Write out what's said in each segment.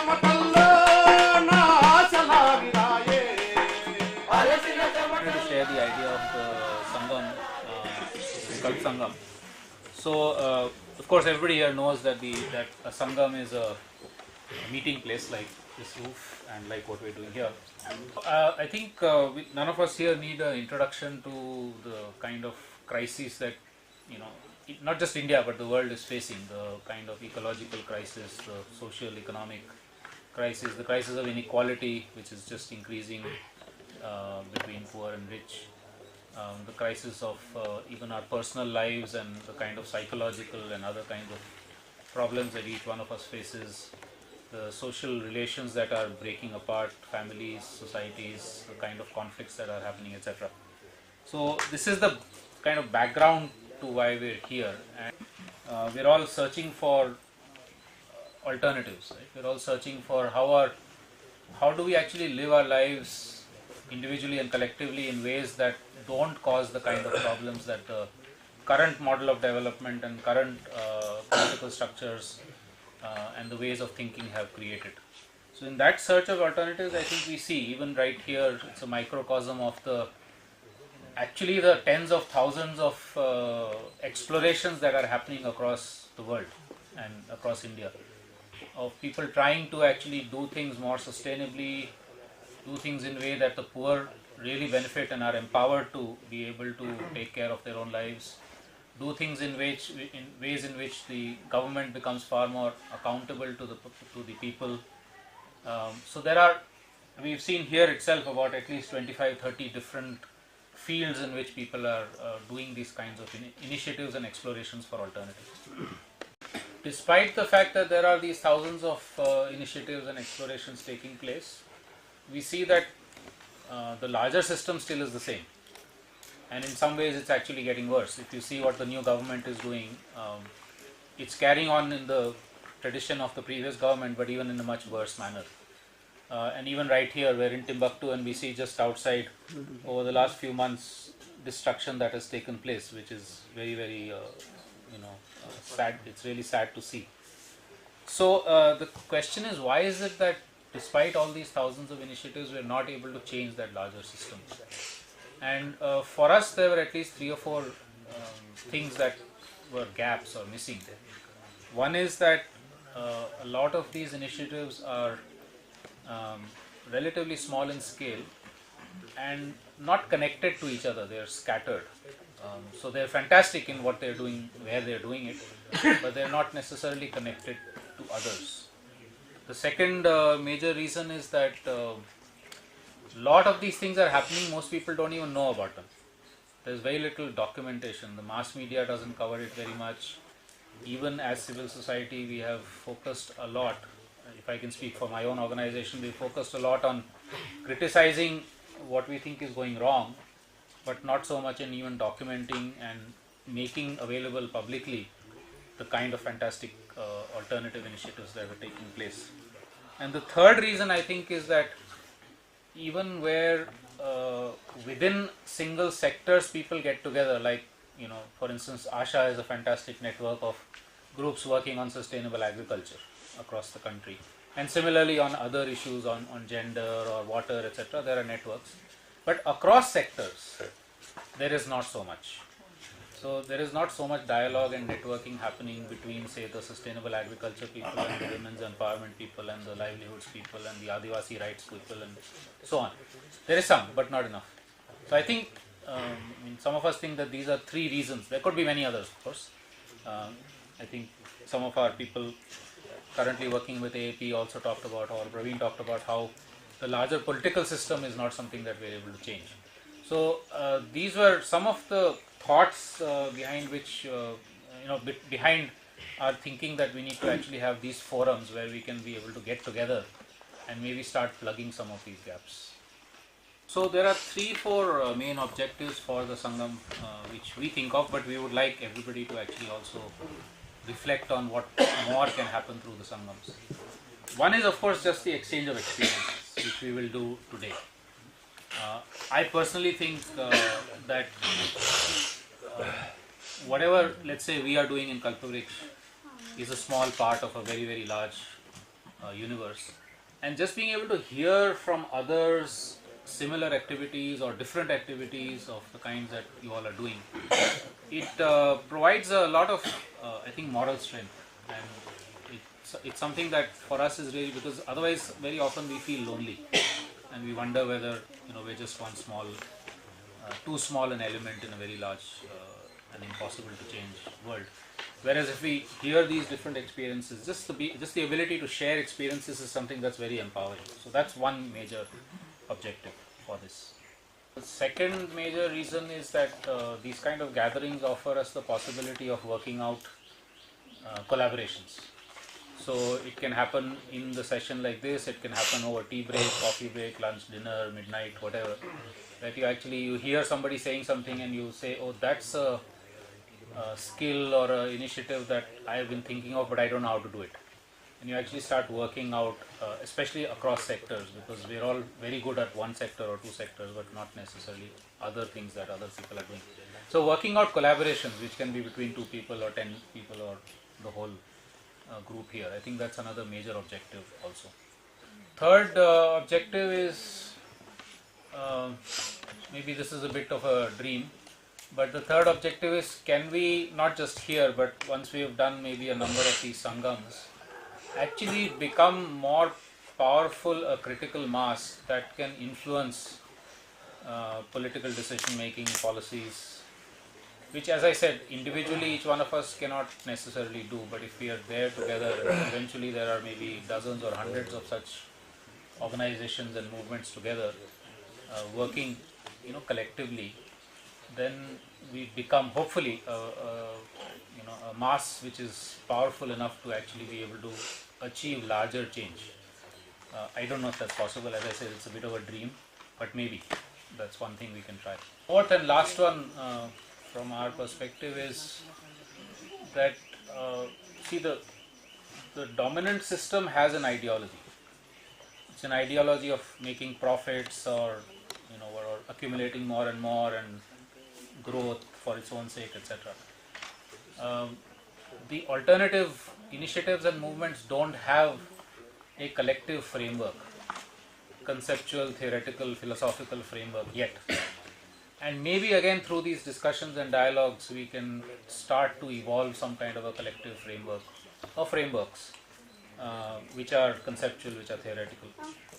To share the idea of the Sangam, Vikalp Sangam. So, of course, everybody here knows that that a Sangam is a meeting place like this roof and like what we're doing here. I think none of us here need an introduction to the kind of crises that, not just India but the world is facing, the kind of ecological crisis, the social economic crisis, the crisis of inequality which is just increasing between poor and rich, the crisis of even our personal lives and the kind of psychological and other kinds of problems that each one of us faces, the social relations that are breaking apart, families, societies, the kind of conflicts that are happening, etc. So this is the kind of background to why we're here, and we're all searching for alternatives, right? We're all searching for how do we actually live our lives individually and collectively in ways that don't cause the kind of problems that the current model of development and current political structures and the ways of thinking have created. So in that search of alternatives, I think we see, even right here, it's a microcosm of the tens of thousands of explorations that are happening across the world and across India, of people trying to actually do things more sustainably, do things in a way that the poor really benefit and are empowered to be able to take care of their own lives, do things in ways in which the government becomes far more accountable to the people. So we've seen here itself about at least 25-30 different fields in which people are doing these kinds of initiatives and explorations for alternatives. Despite the fact that there are these thousands of initiatives and explorations taking place, we see that the larger system still is the same. And in some ways it's actually getting worse. If you see what the new government is doing, it's carrying on in the tradition of the previous government, but even in a much worse manner. And even right here, we're in Timbuktu and we see just outside, over the last few months, destruction that has taken place, which is very, very, sad. It's really sad to see. So the question is, why is it that despite all these thousands of initiatives, we're not able to change that larger system? And for us, there were at least 3 or 4 things that were gaps or missing. One is that a lot of these initiatives are relatively small in scale and not connected to each other. They're scattered. So they're fantastic in what they're doing, where they're doing it, but they're not necessarily connected to others. The second major reason is that a lot of these things are happening, most people don't even know about them. There's very little documentation. The mass media doesn't cover it very much. Even as civil society, we have focused a lot, if I can speak for my own organization, we focused a lot on criticizing what we think is going wrong, but not so much in even documenting and making available publicly the kind of fantastic alternative initiatives that are taking place. And the third reason, I think, is that even where within single sectors people get together, like, for instance, ASHA is a fantastic network of groups working on sustainable agriculture across the country. And similarly on other issues, on gender or water, etc., there are networks. But across sectors, there is not so much. So there is not so much dialogue and networking happening between, say, the sustainable agriculture people and the women's empowerment people and the livelihoods people and the Adivasi rights people and so on. There is some, but not enough. So I think, some of us think that these are 3 reasons. There could be many others, of course. I think some of our people currently working with AAP also talked about, or Praveen talked about, how the larger political system is not something that we're able to change. So these were some of the thoughts behind which, behind our thinking that we need to actually have these forums where we can be able to get together and maybe start plugging some of these gaps. So there are 3-4 main objectives for the Sangam which we think of, but we would like everybody to actually also reflect on what more can happen through the Sangams. One is, of course, just the exchange of experiences, which we will do today. I personally think that whatever, let's say, we are doing in Kalpavriksha is a small part of a very, very large universe, and just being able to hear from others similar activities or different activities of the kinds that you all are doing, it provides a lot of, I think, moral strength, and it's something that for us is really, because otherwise very often we feel lonely, and we wonder whether we're just one small, too small an element in a very large and impossible to change world. Whereas if we hear these different experiences, just the ability to share experiences is something that's very empowering. So that's one major objective for this. The second major reason is that these kind of gatherings offer us the possibility of working out collaborations. So it can happen in the session like this, it can happen over tea break, coffee break, lunch, dinner, midnight, whatever. That you hear somebody saying something and you say, oh, that's a skill or an initiative that I have been thinking of, but I don't know how to do it. And you actually start working out, especially across sectors, because we're all very good at one sector or two sectors, but not necessarily other things that other people are doing. So working out collaborations, which can be between 2 people or 10 people or the whole group here, I think that's another major objective also. Third objective is, maybe this is a bit of a dream, but the third objective is, can we not just here, but once we have done maybe a number of these sangams, actually become more powerful a critical mass that can influence political decision making, policies, which, as I said, individually each one of us cannot necessarily do, but if we are there together, eventually there are maybe dozens or hundreds of such organizations and movements together working collectively, then we become hopefully a mass which is powerful enough to actually be able to achieve larger change. I don't know if that's possible. As I said, it's a bit of a dream, but maybe that's one thing we can try. Fourth and last one from our perspective is that see, the dominant system has an ideology. It's an ideology of making profits or or accumulating more and more and growth for its own sake, etc. The alternative initiatives and movements don't have a collective framework, conceptual, theoretical, philosophical framework yet. And maybe again through these discussions and dialogues we can start to evolve some kind of a collective framework or frameworks which are conceptual, which are theoretical,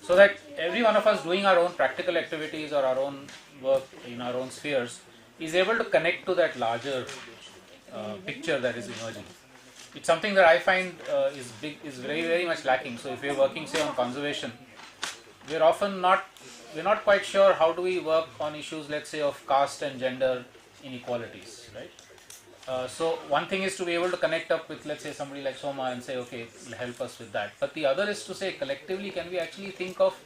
so that every one of us doing our own practical activities or our own work in our own spheres is able to connect to that larger picture that is emerging. It's something that I find is very, very much lacking. So if we're working, say, on conservation, we're often not quite sure how do we work on issues, let's say, of caste and gender inequalities, right? So one thing is to be able to connect up with, let's say, somebody like Soma and say, okay, help us with that. But the other is to say, collectively, can we actually think of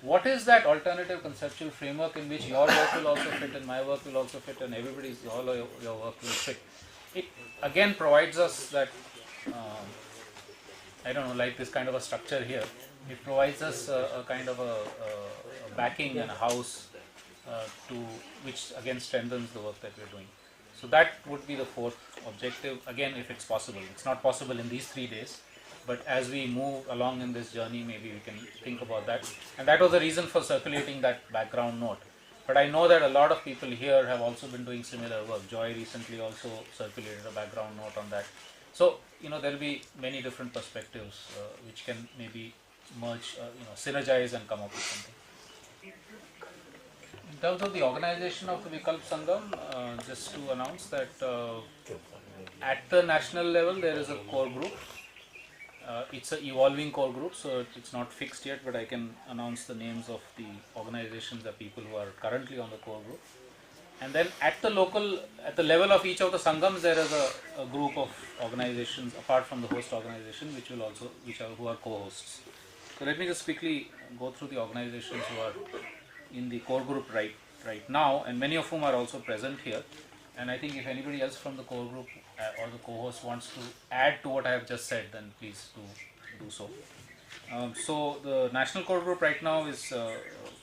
what is that alternative conceptual framework in which your work will also fit and my work will also fit and all of your work will fit. It again provides us that, I don't know, like this kind of a structure here. It provides us a kind of a backing and a house to which again strengthens the work that we're doing. So that would be the fourth objective, again, if it's possible. It's not possible in these 3 days, but as we move along in this journey, maybe we can think about that. And that was the reason for circulating that background note. But I know that a lot of people here have also been doing similar work. Joy recently also circulated a background note on that. So, there will be many different perspectives which can maybe merge, synergize and come up with something. In terms of the organization of the Vikalp Sangam, just to announce that at the national level there is a core group. It's an evolving core group, so it's not fixed yet, but I can announce the names of the organizations, the people who are currently on the core group. And then at the level of each of the Sangams, there is a group of organizations apart from the host organization, who are co-hosts. So let me just quickly go through the organizations who are in the core group right now, and many of whom are also present here. And I think if anybody else from the core group or the co-host wants to add to what I have just said, then please do so. So the national core group right now is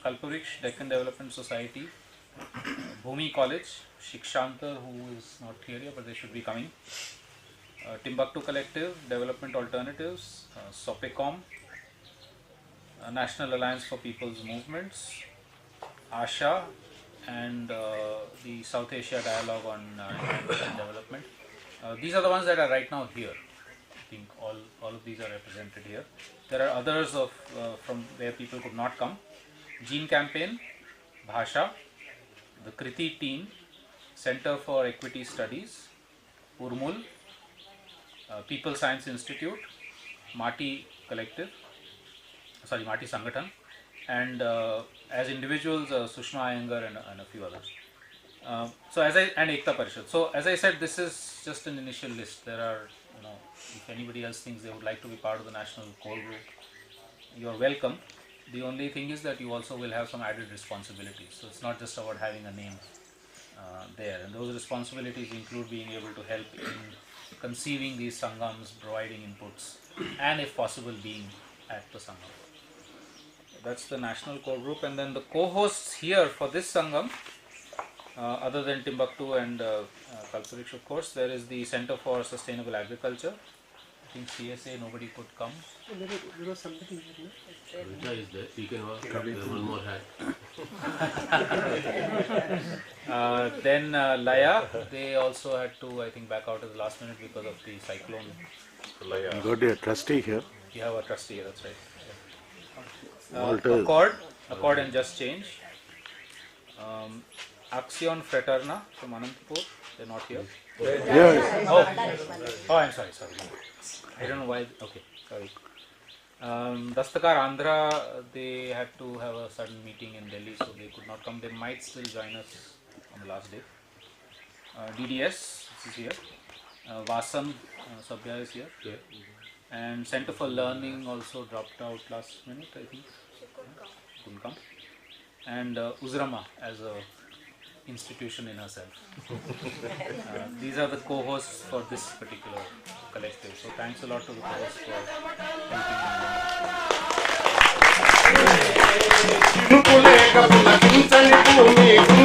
Kalpavriksha, Deccan Development Society, Bhumi College, Shikshantar, who is not here yet, but they should be coming, Timbuktu Collective, Development Alternatives, SOPECOM, National Alliance for People's Movements, ASHA, and the South Asia Dialogue on Environment and Development. These are the ones that are right now here. I think all of these are represented here. There are others from where people could not come. Gene Campaign, Bhasha, the Kriti team, Center for Equity Studies, Urmul, People Science Institute, Mati Collective, Mati Sangathan, and as individuals, Sushma Iyengar and a few others. And Ekta Parishad. So as I said, this is just an initial list. There are, if anybody else thinks they would like to be part of the national core group, you are welcome. The only thing is that you also will have some added responsibilities. So it's not just about having a name there. And those responsibilities include being able to help in conceiving these Sangams, providing inputs, and if possible being at the Sangam. That's the national core group. And then the co-hosts here for this Sangam, other than Timbuktu and Kalpavriksha, of course, there is the Center for Sustainable Agriculture. I think CSA, nobody could come. There was somebody here, no? Rita is there. She can work. There's one more hat. Then Laya, they also had to, I think, back out at the last minute because of the cyclone. You got a trustee here. You have a trustee, that's right. Walter. Accord and Just Change. Axion Fraterna from Anantapur, they're not here. Yes. Oh, I'm sorry. I don't know why. Okay, sorry. Dastakar Andhra, they had to have a sudden meeting in Delhi, so they could not come. They might still join us on the last day. DDS, this is here. Vasan, Sabya is here. Yeah. And Center for Learning also dropped out last minute, I think. Couldn't come. And Uzrama as a institution in herself. These are the co-hosts for this particular collective. So thanks a lot to the co-hosts for helping me.